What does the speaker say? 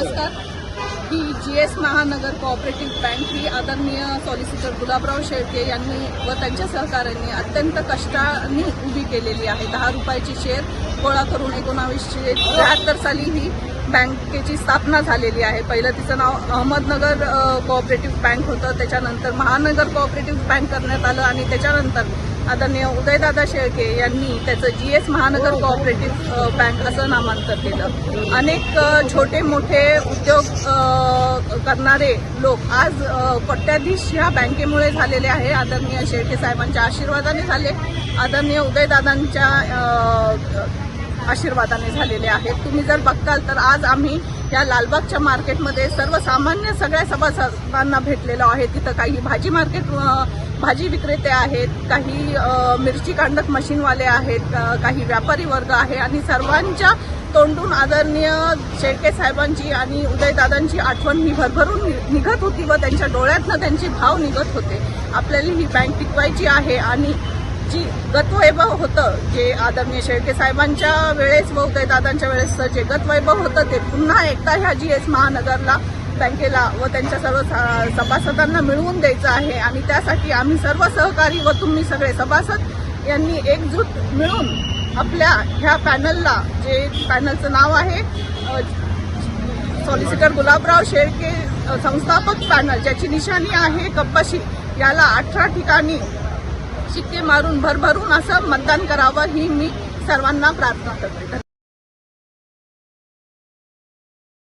नमस्कार। ही GS महानगर cooperative bank ही आदरणीय सॉलिसिटर गुलाबराव शेळके यांनी व त्यांच्या सहकाऱ्यांनी अत्यंत कष्टाने उभी केलेली आहे। 10 रुपयाची शेअर गोळा करून 1973 साली ही बँकेची स्थापना झालेली आहे। पहिलं तिचं नाव अहमदनगर कोऑपरेटिव्ह बँक होतं, त्याच्यानंतर महानगर कोऑपरेटिव्ह बँक करण्यात आलं आणि त्याच्यानंतर आदरणीय उदयदादा शेळके यांनी त्याचं GS महानगर कोऑपरेटिव्ह बँक असं नामांतर केलं। अनेक छोटे मोठे उद्योग करणारे लोक आज कोट्याधीश ह्या बँकेमुळे झालेले आहे। आदरणीय शेळके साहेबांच्या आशीर्वादाने झाले, आदरणीय उदयदादांच्या आशीर्वादाने झालेले आहेत। तुम्ही जर बघताल तर आज आम्ही या लालबागच्या मार्केटमध्ये सर्वसामान्य सगळ्या सभासदांना भेटलेलो आहे। तिथं काही भाजी विक्रेते आहेत, काही मिरची कांडक मशीनवाले आहेत, काही व्यापारी वर्ग आहे आणि सर्वांच्या तोंडून आदरणीय शेळके साहेबांची आणि उदयदादांची आठवण ही भरभरून निघत होती व त्यांच्या डोळ्यातनं त्यांचे भाव निघत होते। आपल्याला ही बँक टिकवायची आहे आणि जी गतवैभव होतं, जे आदरणीय शेळके साहेबांच्या वेळेस व उदयदादांच्या वेळेस जे गतवैभव होतं ते पुन्हा एकदा ह्या GS महानगरला बँकेला व त्यांच्या सर्व सभासदांना मिळवून द्यायचं आहे आणि त्यासाठी आम्ही सर्व सहकारी व तुम्ही सगळे सभासद यांनी एकजूट मिळून आपल्या ह्या पॅनलला, जे पॅनलचं नाव आहे सॉलिसिटर गुलाबराव शेळके संस्थापक पॅनल, ज्याची निशाणी आहे कप्पाशी, याला 18 ठिकाणी शिक्के मारून भरभरून असं मतदान करावं ही मी सर्वांना प्रार्थना करते।